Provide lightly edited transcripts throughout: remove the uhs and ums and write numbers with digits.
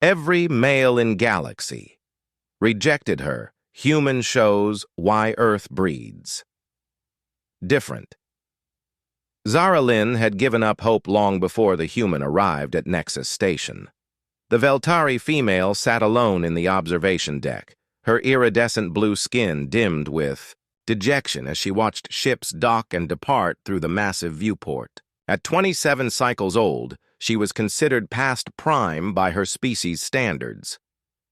Every male in galaxy. Rejected her. Human shows why Earth breeds. Different. Zara Lynn had given up hope long before the human arrived at Nexus Station. The Veltari female sat alone in the observation deck, her iridescent blue skin dimmed with dejection as she watched ships dock and depart through the massive viewport. At 27 cycles old, she was considered past prime by her species' standards.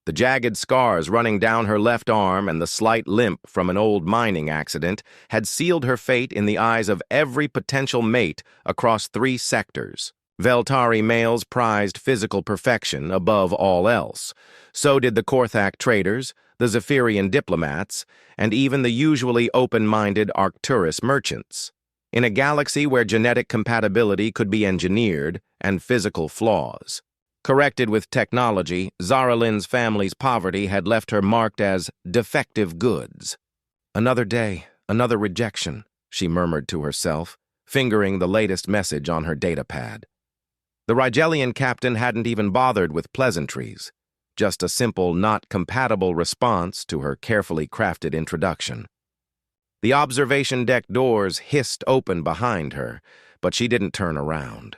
The jagged scars running down her left arm and the slight limp from an old mining accident had sealed her fate in the eyes of every potential mate across 3 sectors. Veltari males prized physical perfection above all else. So did the Korthak traders, the Zephyrian diplomats, and even the usually open-minded Arcturus merchants. In a galaxy where genetic compatibility could be engineered and physical flaws corrected with technology, Zara Lynn's family's poverty had left her marked as defective goods. Another day, another rejection, she murmured to herself, fingering the latest message on her datapad. The Rigelian captain hadn't even bothered with pleasantries, just a simple, not compatible response to her carefully crafted introduction. The observation deck doors hissed open behind her, but she didn't turn around.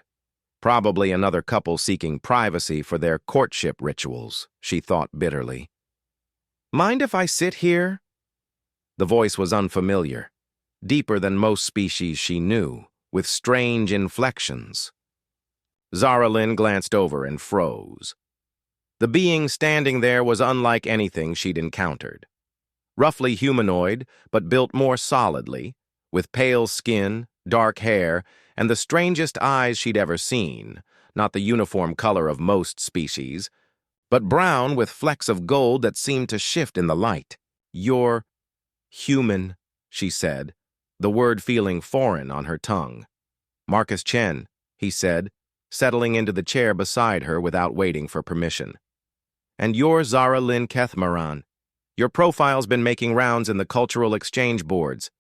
Probably another couple seeking privacy for their courtship rituals, she thought bitterly. "Mind if I sit here?" The voice was unfamiliar, deeper than most species she knew, with strange inflections. Zara Lynn glanced over and froze. The being standing there was unlike anything she'd encountered. Roughly humanoid, but built more solidly, with pale skin, dark hair, and the strangest eyes she'd ever seen, not the uniform color of most species, but brown with flecks of gold that seemed to shift in the light. "You're human," she said, the word feeling foreign on her tongue. "Marcus Chen," he said, settling into the chair beside her without waiting for permission. "And you're Zara Lynn Kethmaran. Your profile's been making rounds in the cultural exchange boards."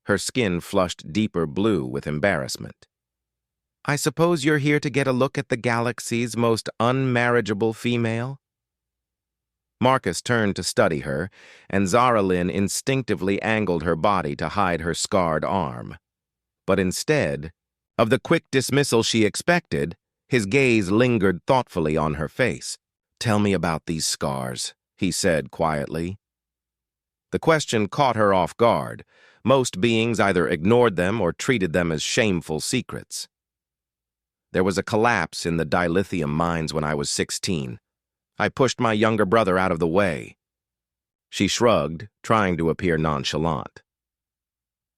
Her skin flushed deeper blue with embarrassment. "I suppose you're here to get a look at the galaxy's most unmarriageable female?" Marcus turned to study her, and Zara Lynn instinctively angled her body to hide her scarred arm. But instead of the quick dismissal she expected, his gaze lingered thoughtfully on her face. "Tell me about these scars," he said quietly. The question caught her off guard. Most beings either ignored them or treated them as shameful secrets. "There was a collapse in the dilithium mines when I was 16. I pushed my younger brother out of the way." She shrugged, trying to appear nonchalant.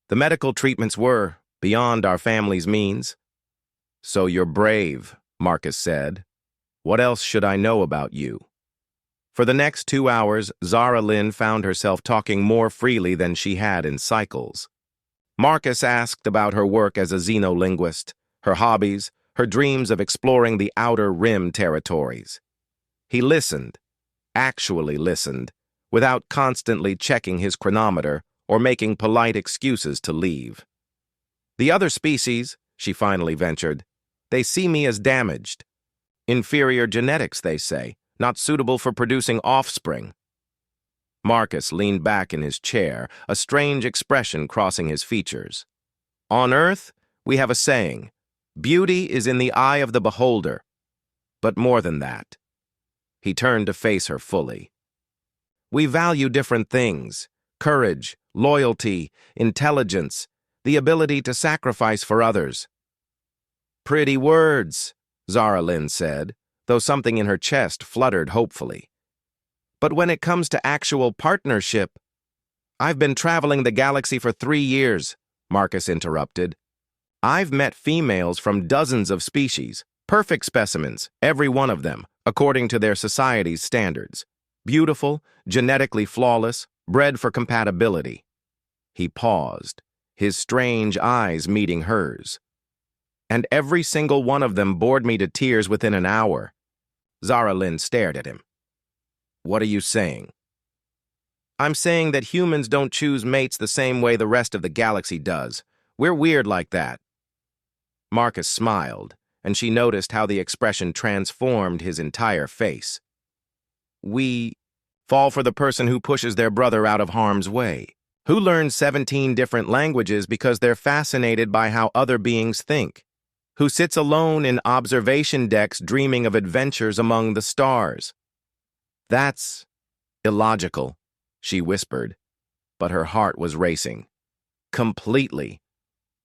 "The medical treatments were beyond our family's means." "So you're brave," Marcus said. "What else should I know about you?" For the next 2 hours, Zara Lynn found herself talking more freely than she had in cycles. Marcus asked about her work as a xenolinguist, her hobbies, her dreams of exploring the outer rim territories. He listened, actually listened, without constantly checking his chronometer or making polite excuses to leave. "The other species," she finally ventured, "they see me as damaged. Inferior genetics, they say. Not suitable for producing offspring." Marcus leaned back in his chair, a strange expression crossing his features. "On Earth, we have a saying, beauty is in the eye of the beholder. But more than that." He turned to face her fully. "We value different things: courage, loyalty, intelligence, the ability to sacrifice for others." "Pretty words," Zara Lynn said, though something in her chest fluttered hopefully. "But when it comes to actual partnership—" "I've been traveling the galaxy for 3 years," Marcus interrupted. "I've met females from dozens of species, perfect specimens, every one of them, according to their society's standards. Beautiful, genetically flawless, bred for compatibility." He paused, his strange eyes meeting hers. "And every single one of them bored me to tears within an hour." Zara Lynn stared at him. "What are you saying?" "I'm saying that humans don't choose mates the same way the rest of the galaxy does. We're weird like that." Marcus smiled, and she noticed how the expression transformed his entire face. We fall for the person who pushes their brother out of harm's way, who learns 17 different languages because they're fascinated by how other beings think, who sits alone in observation decks dreaming of adventures among the stars. That's illogical, she whispered, but her heart was racing. Completely,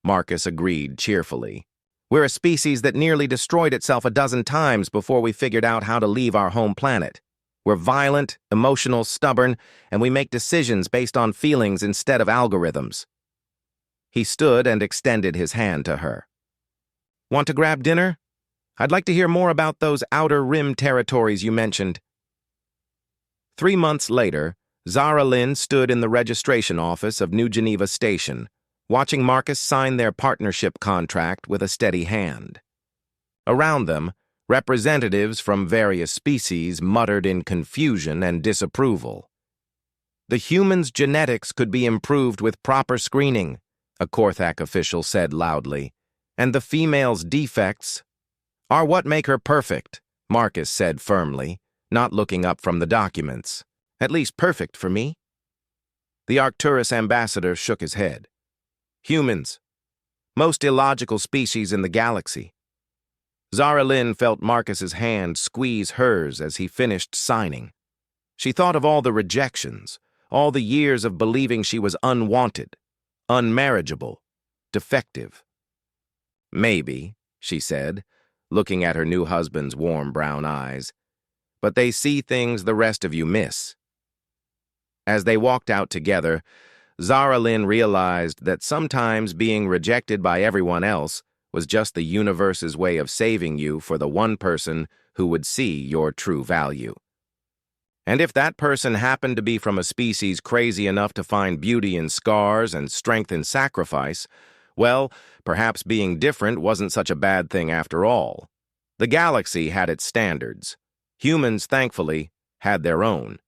Marcus agreed cheerfully. We're a species that nearly destroyed itself a dozen times before we figured out how to leave our home planet. We're violent, emotional, stubborn, and we make decisions based on feelings instead of algorithms. He stood and extended his hand to her. Want to grab dinner? I'd like to hear more about those outer rim territories you mentioned. 3 months later, Zara Lynn stood in the registration office of New Geneva Station, watching Marcus sign their partnership contract with a steady hand. Around them, representatives from various species muttered in confusion and disapproval. The human's genetics could be improved with proper screening, a Korthak official said loudly, and the female's defects are what make her perfect, Marcus said firmly, not looking up from the documents. At least perfect for me. The Arcturus ambassador shook his head. Humans. Most illogical species in the galaxy. Zara Lynn felt Marcus's hand squeeze hers as he finished signing. She thought of all the rejections, all the years of believing she was unwanted, unmarriageable, defective. Maybe, she said, looking at her new husband's warm brown eyes, but they see things the rest of you miss. As they walked out together, Zara Lynn realized that sometimes being rejected by everyone else was just the universe's way of saving you for the one person who would see your true value. And if that person happened to be from a species crazy enough to find beauty in scars and strength in sacrifice, well, perhaps being different wasn't such a bad thing after all. The galaxy had its standards. Humans, thankfully, had their own.